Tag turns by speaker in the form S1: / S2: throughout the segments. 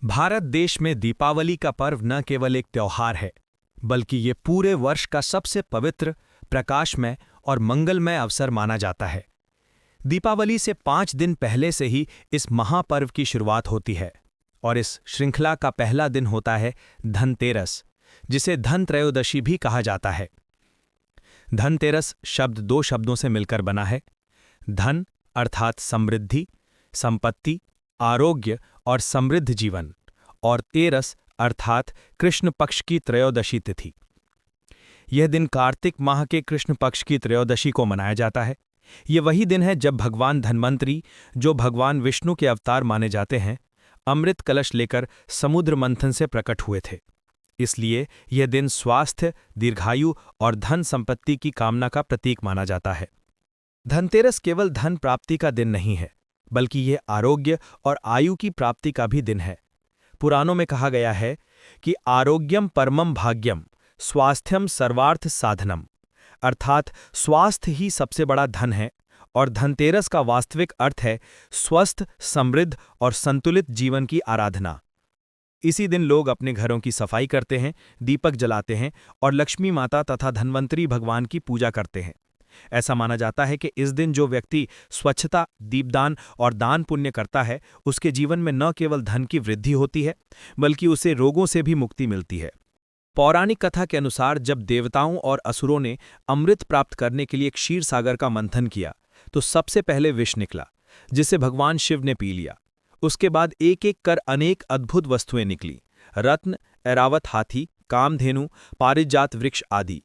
S1: भारत देश में दीपावली का पर्व न केवल एक त्योहार है, बल्कि ये पूरे वर्ष का सबसे पवित्र, प्रकाशमय और मंगलमय अवसर माना जाता है। दीपावली से 5 दिन पहले से ही इस महापर्व की शुरुआत होती है और इस श्रृंखला का पहला दिन होता है धनतेरस, जिसे धन त्रयोदशी भी कहा जाता है। धनतेरस शब्द 2 शब्दों से मिलकर बना है। धन अर्थात समृद्धि, संपत्ति, आरोग्य और समृद्ध जीवन, और तेरस अर्थात कृष्ण पक्ष की त्रयोदशी तिथि। यह दिन कार्तिक माह के कृष्ण पक्ष की त्रयोदशी को मनाया जाता है। ये वही दिन है जब भगवान धन्वंतरी, जो भगवान विष्णु के अवतार माने जाते हैं, अमृत कलश लेकर समुद्र मंथन से प्रकट हुए थे। इसलिए यह दिन स्वास्थ्य, दीर्घायु और धन संपत्ति की कामना का प्रतीक माना जाता है। धनतेरस केवल धन प्राप्ति का दिन नहीं है, बल्कि यह आरोग्य और आयु की प्राप्ति का भी दिन है। पुराणों में कहा गया है कि आरोग्यम परमम भाग्यम, स्वास्थ्यम सर्वार्थ साधनम, अर्थात स्वास्थ्य ही सबसे बड़ा धन है, और धनतेरस का वास्तविक अर्थ है स्वस्थ, समृद्ध और संतुलित जीवन की आराधना। इसी दिन लोग अपने घरों की सफाई करते हैं, दीपक जलाते हैं और लक्ष्मी माता तथा धन्वंतरी भगवान की पूजा करते हैं। ऐसा माना जाता है कि इस दिन जो व्यक्ति स्वच्छता, दीपदान और दान पुण्य करता है, उसके जीवन में न केवल धन की वृद्धि होती है, बल्कि उसे रोगों से भी मुक्ति मिलती है। पौराणिक कथा के अनुसार जब देवताओं और असुरों ने अमृत प्राप्त करने के लिए क्षीर सागर का मंथन किया, तो सबसे पहले विष निकला, जिसे भगवान शिव ने पी लिया। उसके बाद एक एक कर अनेक अद्भुत वस्तुएं निकली: रत्न, ऐरावत हाथी, कामधेनु, पारिजात वृक्ष आदि।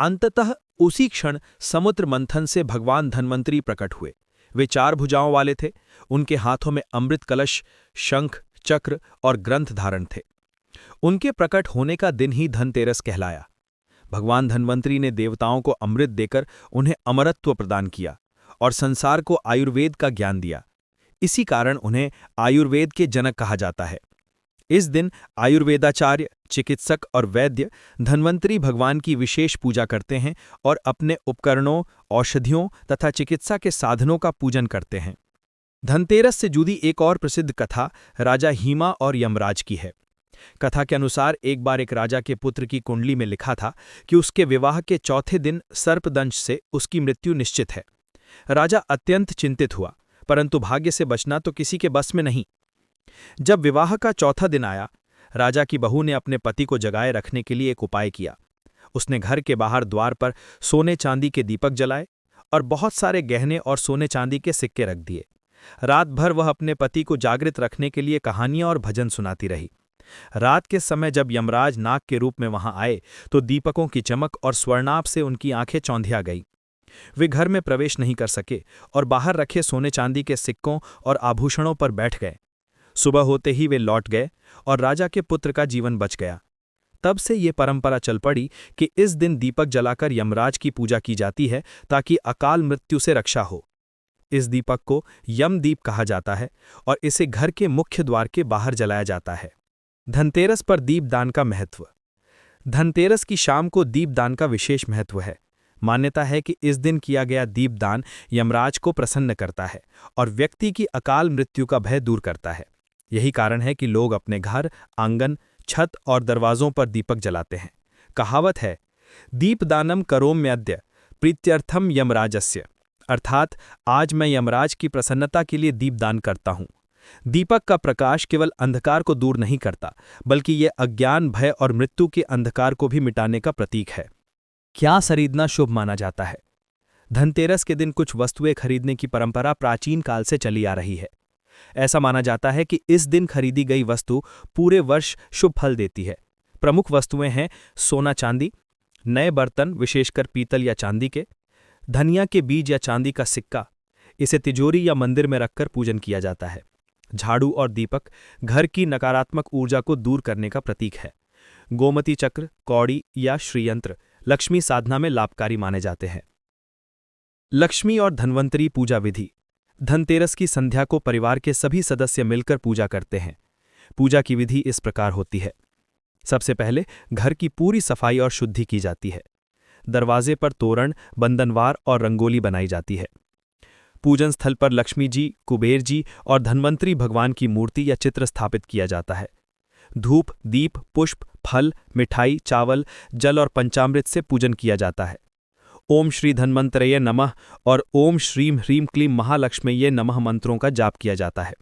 S1: अंततः उसी क्षण समुद्र मंथन से भगवान धन्वंतरी प्रकट हुए। वे 4 भुजाओं वाले थे। उनके हाथों में अमृत कलश, शंख, चक्र और ग्रंथ धारण थे। उनके प्रकट होने का दिन ही धनतेरस कहलाया। भगवान धन्वंतरी ने देवताओं को अमृत देकर उन्हें अमरत्व प्रदान किया और संसार को आयुर्वेद का ज्ञान दिया। इसी कारण उन्हें आयुर्वेद के जनक कहा जाता है। इस दिन आयुर्वेदाचार्य, चिकित्सक और वैद्य धन्वंतरी भगवान की विशेष पूजा करते हैं और अपने उपकरणों, औषधियों तथा चिकित्सा के साधनों का पूजन करते हैं। धनतेरस से जुड़ी एक और प्रसिद्ध कथा राजा हीमा और यमराज की है। कथा के अनुसार एक बार एक राजा के पुत्र की कुंडली में लिखा था कि उसके विवाह के चौथे दिन सर्पदंश से उसकी मृत्यु निश्चित है। राजा अत्यंत चिंतित हुआ, परंतु भाग्य से बचना तो किसी के बस में नहीं। जब विवाह का चौथा दिन आया, राजा की बहू ने अपने पति को जगाए रखने के लिए एक उपाय किया। उसने घर के बाहर द्वार पर सोने चांदी के दीपक जलाए और बहुत सारे गहने और सोने चांदी के सिक्के रख दिए। रात भर वह अपने पति को जागृत रखने के लिए कहानियां और भजन सुनाती रही। रात के समय जब यमराज नाग के रूप में वहां आए, तो दीपकों की चमक और स्वर्णाभ से उनकी आंखें चौंधिया गईं। वे घर में प्रवेश नहीं कर सके और बाहर रखे सोने चांदी के सिक्कों और आभूषणों पर बैठ गए। सुबह होते ही वे लौट गए और राजा के पुत्र का जीवन बच गया। तब से ये परंपरा चल पड़ी कि इस दिन दीपक जलाकर यमराज की पूजा की जाती है, ताकि अकाल मृत्यु से रक्षा हो। इस दीपक को यमदीप कहा जाता है और इसे घर के मुख्य द्वार के बाहर जलाया जाता है। धनतेरस पर दीपदान का महत्व। धनतेरस की शाम को दीपदान का विशेष महत्व है। मान्यता है कि इस दिन किया गया दीपदान यमराज को प्रसन्न करता है और व्यक्ति की अकाल मृत्यु का भय दूर करता है। यही कारण है कि लोग अपने घर, आंगन, छत और दरवाजों पर दीपक जलाते हैं। कहावत है, दीपदानम करोम्यद्य प्रीत्यर्थम यमराजस्य, अर्थात आज मैं यमराज की प्रसन्नता के लिए दीपदान करता हूँ। दीपक का प्रकाश केवल अंधकार को दूर नहीं करता, बल्कि यह अज्ञान, भय और मृत्यु के अंधकार को भी मिटाने का प्रतीक है। क्या खरीदना शुभ माना जाता है? धनतेरस के दिन कुछ वस्तुएं खरीदने की परंपरा प्राचीन काल से चली आ रही है। ऐसा माना जाता है कि इस दिन खरीदी गई वस्तु पूरे वर्ष शुभ फल देती है। प्रमुख वस्तुएं हैं सोना चांदी, नए बर्तन विशेषकर पीतल या चांदी के, धनिया के बीज या चांदी का सिक्का, इसे तिजोरी या मंदिर में रखकर पूजन किया जाता है। झाड़ू और दीपक घर की नकारात्मक ऊर्जा को दूर करने का प्रतीक है। गोमती चक्र, कौड़ी या श्रीयंत्र लक्ष्मी साधना में लाभकारी माने जाते हैं। लक्ष्मी और धन्वंतरी पूजा विधि। धनतेरस की संध्या को परिवार के सभी सदस्य मिलकर पूजा करते हैं। पूजा की विधि इस प्रकार होती है। सबसे पहले घर की पूरी सफाई और शुद्धि की जाती है। दरवाजे पर तोरण, बंधनवार और रंगोली बनाई जाती है। पूजन स्थल पर लक्ष्मी जी, कुबेर जी और धन्वंतरी भगवान की मूर्ति या चित्र स्थापित किया जाता है। धूप, दीप, पुष्प, फल, मिठाई, चावल, जल और पंचामृत से पूजन किया जाता है। ओम श्री धन्वंतरये नमः और ओम श्रीम ह्रीम क्लीम महालक्ष्मीये नमः मंत्रों का जाप किया जाता है।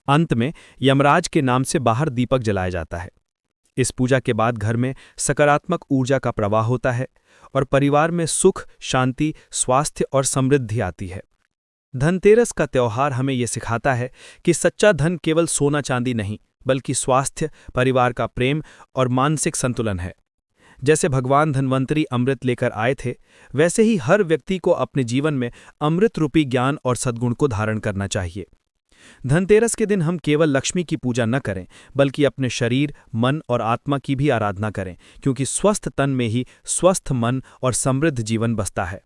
S1: अंत में यमराज के नाम से बाहर दीपक जलाया जाता है। इस पूजा के बाद घर में सकारात्मक ऊर्जा का प्रवाह होता है और परिवार में सुख, शांति, स्वास्थ्य और समृद्धि आती है। धनतेरस का त्योहार हमें ये सिखाता है कि सच्चा धन केवल सोना चांदी नहीं, बल्कि स्वास्थ्य, परिवार का प्रेम और मानसिक संतुलन है। जैसे भगवान धन्वंतरी अमृत लेकर आए थे, वैसे ही हर व्यक्ति को अपने जीवन में अमृत रूपी ज्ञान और सद्गुण को धारण करना चाहिए। धनतेरस के दिन हम केवल लक्ष्मी की पूजा न करें, बल्कि अपने शरीर, मन और आत्मा की भी आराधना करें, क्योंकि स्वस्थ तन में ही स्वस्थ मन और समृद्ध जीवन बसता है।